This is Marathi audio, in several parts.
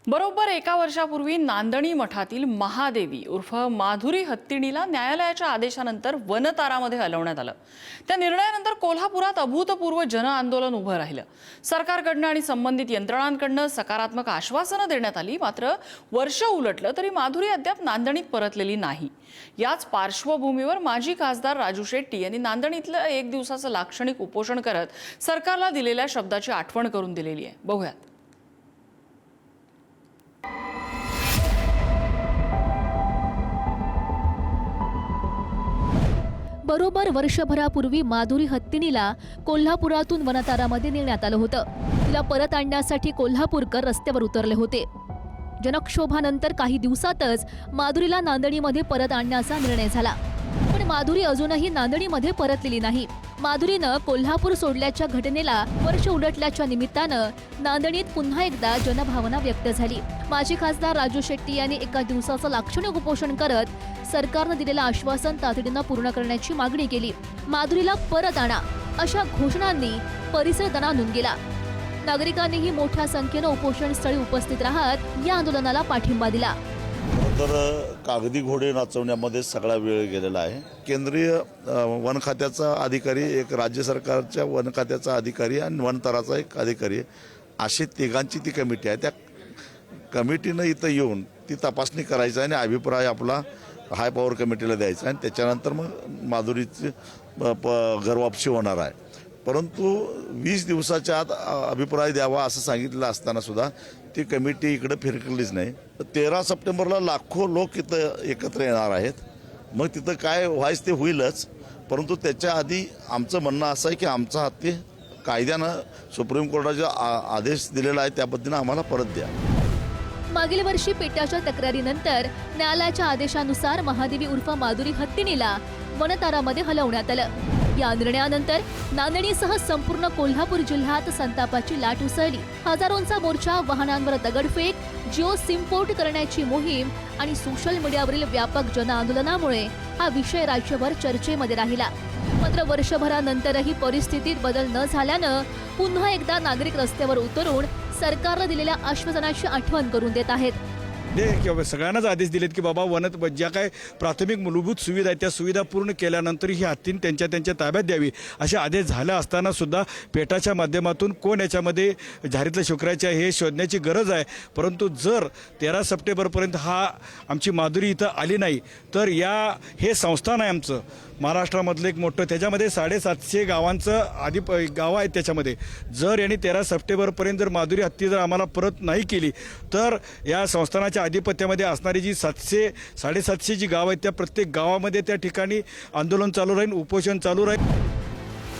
बरोबर एका वर्षापूर्वी नांदणी मठातील महादेवी उर्फ माधुरी हत्तीणीला न्यायालयाच्या आदेशानंतर वनतारामध्ये हलवण्यात आलं। त्या निर्णयानंतर कोल्हापुरात अभूतपूर्व जनआंदोलन उभं राहिलं। सरकारकडनं आणि संबंधित यंत्रणांकडनं सकारात्मक आश्वासनं देण्यात आली, मात्र वर्ष उलटलं तरी माधुरी अद्याप नांदणीत परतलेली नाही। याच पार्श्वभूमीवर माजी खासदार राजू शेट्टी यांनी नांदणीतलं एक दिवसाचं लाक्षणिक उपोषण करत सरकारला दिलेल्या शब्दाची आठवण करून दिलेली आहे। बघूयात। बरोबर वर्षभरापूर्वी माधुरी हत्तीणीला कोल्हापुरातून वनतारामध्ये नेण्यात आलं होतं। तिला परत आणण्यासाठी कोल्हापूरकर रस्त्यावर उतरले होते। जनक्षोभानंतर काही दिवसातच माधुरीला नांदणीमध्ये परत आणण्याचा निर्णय झाला, पण माधुरी अजूनही नांदणीमध्ये परतलेली नाही। माधुरीनं कोल्हापूर सोडल्याच्या घटनेला वर्ष उलटल्याच्या निमित्तानं नांदणीत पुन्हा एकदा जनभावना व्यक्त झाली। माजी खासदार राजू शेट्टी यांनी एका दिवसाचं लाक्षणिक उपोषण करत सरकारनं दिलेलं आश्वासन तातडीनं पूर्ण करण्याची मागणी केली। माधुरीला परत आणा अशा घोषणांनी परिसर दणाणून गेला। नागरिकांनीही मोठ्या संख्येनं उपोषण स्थळी उपस्थित राहत या आंदोलनाला पाठिंबा दिला। तर कागदी घोडे नाचवण्यामध्ये सगळा वेळ गेलेला आहे। केंद्रीय वन खात्याचा अधिकारी, एक राज्य सरकारच्या वन खात्याचा अधिकारी आणि वनतराचा एक अधिकारी, अशी तिघांची ती कमिटी आहे। त्या कमिटीनं इथं येऊन ती तपासणी करायची आणि अभिप्राय आपला हाय पॉवर कमिटीला द्यायचा आणि त्याच्यानंतर मग माधुरीची घरवापसी होणार आहे। परंतु 20 दिवसाच्या आत अभिप्राय द्यावा असं सांगितलं असताना सुद्धा ती कमिटी इकडे फिरकलीच नाही। 13 सप्टेंबरला लाखो लोक इथं एकत्र येणार आहेत। मग तिथं काय व्हायचं ते होईलच, परंतु त्याच्या आधी आमचं म्हणणं असं आहे की आमचा हत्ती कायद्यानं सुप्रीम कोर्टाचा आदेश दिलेला आहे, त्या पद्धतीनं आम्हाला परत द्या। मागील वर्षी पेटाच्या तक्रारीनंतर न्यायालयाच्या आदेशानुसार महादेवी उर्फ माधुरी हत्तीणीला वनतारामध्ये हलवण्यात आलं। या निर्णयानंतर नांदणीसह संपूर्ण कोल्हापूर जिल्ह्यात संतापाची लाट उसळली। हजारोंचा मोर्चा, वाहनांवर दगडफेक, जिओ सिम पोर्ट करण्याची मोहीम आणि सोशल मीडियावरील व्यापक जनआंदोलनामुळे हा विषय राज्यभर चर्चेमध्ये राहिला। मात्र वर्षभरानंतरही परिस्थितीत बदल न झाल्यानं पुन्हा एकदा नागरिक रस्त्यावर उतरून सरकारनं दिलेल्या आश्वासनाची आठवण करून देत आहेत। किंवा सगळ्यांनाच आदेश दिलेत की बाबा वन ज्या काय प्राथमिक मूलभूत सुविधा आहेत त्या सुविधा पूर्ण केल्यानंतर ही हत्ती त्यांच्या ताब्यात द्यावी असे आदेश झाले असताना सुद्धा पेटाच्या माध्यमातून कोण याच्यामध्ये झारीतलं शुक्राचे हे शोधण्याची गरज आहे। परंतु जर 13 सप्टेंबरपर्यंत आमची माधुरी इथं आली नाही तर हे संस्थान आहे आमचं महाराष्ट्रामधलं एक मोठं, त्याच्यामध्ये 750 गावांचं गावं आहेत। त्याच्यामध्ये जर यांनी 13 सप्टेंबरपर्यंत जर माधुरी हत्ती जर आम्हाला परत नाही केली तर या संस्थानाच्या आधिपत्यामध्ये असणारी जी 700-750 जी गावं आहेत त्या प्रत्येक गावामध्ये त्या ठिकाणी आंदोलन चालू राहील, उपोषण चालू राहील।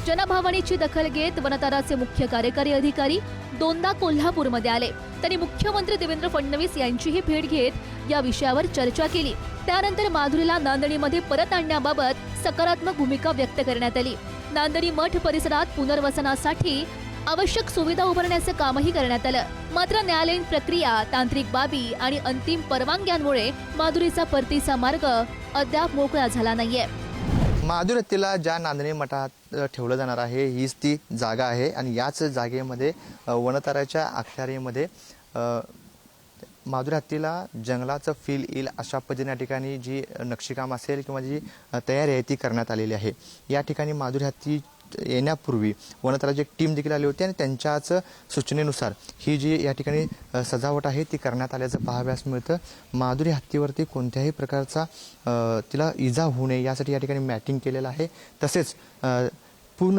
जनभावनेची दखल घेत वनताराचे मुख्य कार्यकारी अधिकारी दोनदा कोल्हापूरमध्ये आले। त्यांनी मुख्यमंत्री देवेंद्र फडणवीस यांचीही भेट घेत या विषयावर चर्चा केली। त्यानंतर माधुरीला नांदणीमध्ये परत आणण्याबाबत सकारात्मक भूमिका व्यक्त करण्यात आली। नांदणी मठ परिसरात पुनर्वसनासाठी आवश्यक सुविधा उभारण्याचं कामही करण्यात आलं। मात्र न्यायालयीन प्रक्रिया, तांत्रिक बाबी आणि अंतिम परवानग्यांमुळे माधुरीचा परतीचा मार्ग अद्याप मोकळा झाला नाहीये। माधुरी हत्तीला ज्या नांदणी मठात ठेवलं जाणार आहे हीच ती जागा आहे आणि याच जागेमध्ये वनताराच्या अखत्यारीमध्ये माधुरी हत्तीला जंगलाचं फील येईल अशा पद्धतीने या ठिकाणी जी नक्षीकाम असेल किंवा जी तयारी आहे ती करण्यात आलेली आहे। या ठिकाणी माधुरी हत्ती येण्यापूर्वी वनतराची एक टीम देखील आली होती आणि त्यांच्याच सूचनेनुसार ही जी या ठिकाणी सजावट आहे ती करण्यात आल्याचं पाहाव्यास मिळतं। माधुरी हत्तीवरती कोणत्याही प्रकारचा तिला इजा होऊ नये यासाठी या ठिकाणी मॅटिंग केलेलं आहे। तसेच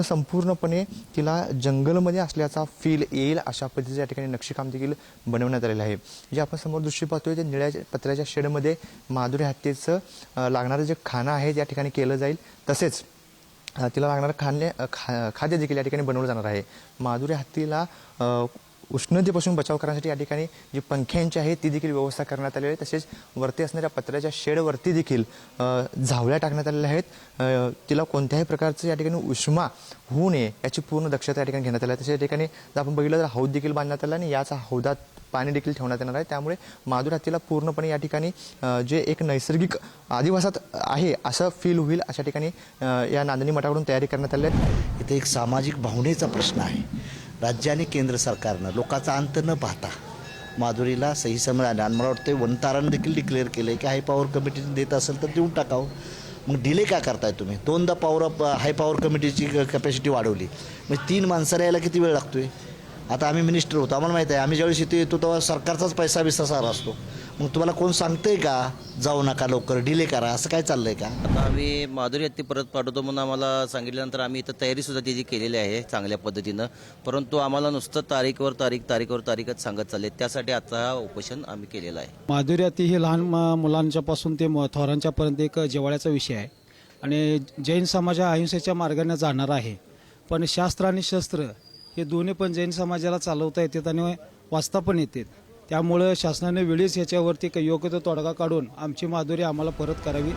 संपूर्णपणे तिला जंगलमध्ये असल्याचा फील येईल अशा पद्धतीचे या ठिकाणी नक्षीकाम देखील बनवण्यात आलेलं आहे। जे आपण समोर दृश्य पाहतोय ते निळ्या पत्र्याच्या शेडमध्ये माधुरी हत्तीचं लागणारं जे खाणं आहे या ठिकाणी केलं जाईल। तसेच तिला लागणारं खाद्य देखील या ठिकाणी बनवलं जाणार आहे। माधुरी हत्तीला उष्णतेपासून बचाव करण्यासाठी या ठिकाणी जी पंख्यांची आहे ती देखील व्यवस्था करण्यात आलेली आहे। तसेच वरती असणाऱ्या पत्र्याच्या शेडवरती देखील झावळ्या टाकण्यात आलेल्या आहेत। तिला कोणत्याही प्रकारचं या ठिकाणी उष्मा होऊ नये याची पूर्ण दक्षता या ठिकाणी घेण्यात आली आहे। तसेच या ठिकाणी जर आपण बघितलं तर हौद देखील बांधण्यात आला आणि याच हौदात पाणी देखील ठेवण्यात येणार आहे। त्यामुळे माधुरी हत्तीला पूर्णपणे या ठिकाणी जे एक नैसर्गिक आदिवासात आहे असं फील होईल अशा ठिकाणी या नांदणी मठाकडून तयारी करण्यात आली आहे। इथे एक सामाजिक भावनेचा प्रश्न आहे। राज्य आणि केंद्र सरकारनं लोकांचा अंत न पाहता माधुरीला सही मिळाली आणि मला वाटतं वनतारानं देखील डिक्लेअर केलं आहे की हाय पॉवर कमिटीने देत असेल तर देऊन टाकावं. मग डिले का करताय तुम्ही? 2दा हाय पॉवर कमिटीची कॅपॅसिटी वाढवली, मग 3 माणसाला यायला किती वेळ लागतोय? आता आम्ही मिनिस्टर होतो, आम्हाला माहिती आहे, आम्ही ज्यावेळेस इथे येतो तेव्हा सरकारचाच पैसा बिसा सारा असतो. मग तुम्हाला कोण सांगतंय का जाऊ नका लवकर डिले करा, असं काय चाललंय का? आता आम्ही माधुरी हत्ती परत पाठवतो म्हणून आम्हाला सांगितल्यानंतर आम्ही इथं तयारीसुद्धा त्याची केलेली आहे चांगल्या पद्धतीनं, परंतु आम्हाला नुसतं तारीखवर तारीखच सांगत चालले. त्यासाठी आता हा उपोषण आम्ही केलेलं आहे. माधुरी हत्ती ही लहान मुलांच्यापासून ते थोरांच्यापर्यंत एक जिव्हाळ्याचा विषय आहे आणि जैन समाज हा अहिंसेच्या मार्गाने जाणार आहे. पण शास्त्र आणि शस्त्र हे दोन्ही पण जैन समाजाला चालवता येतात आणि वाचता पण येतात. त्यामुळं शासनाने वेळीच याच्यावरती योग्य तो तोडगा काढून आमची माधुरी आम्हाला परत करावी.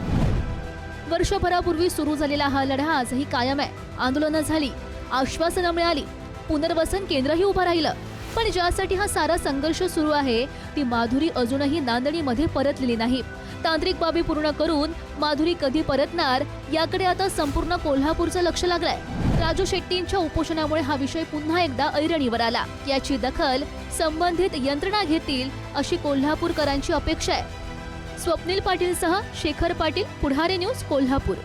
वर्षभरापूर्वी सुरू झालेला हा लढा आजही कायम आहे. आंदोलनं झाली, आश्वासनं मिळाली, पुनर्वसन केंद्रही उभं राहिलं, पण ज्यासाठी हा सारा संघर्ष सुरू आहे ती माधुरी अजूनही नांदणीमध्ये परतलेली नाही. तांत्रिक बाबी पूर्ण करून माधुरी कधी परतणार याकडे आता संपूर्ण कोल्हापूरचं लक्ष लागलंय. राजू शेट्टींच्या उपोषणामुळे हा विषय पुन्हा एकदा ऐरणीवर आला. याची दखल संबंधित यंत्रणा घेतील अशी कोल्हापूरकरांची अपेक्षा आहे. स्वप्नील पाटीलसह शेखर पाटील, पुढारी न्यूज, कोल्हापूर.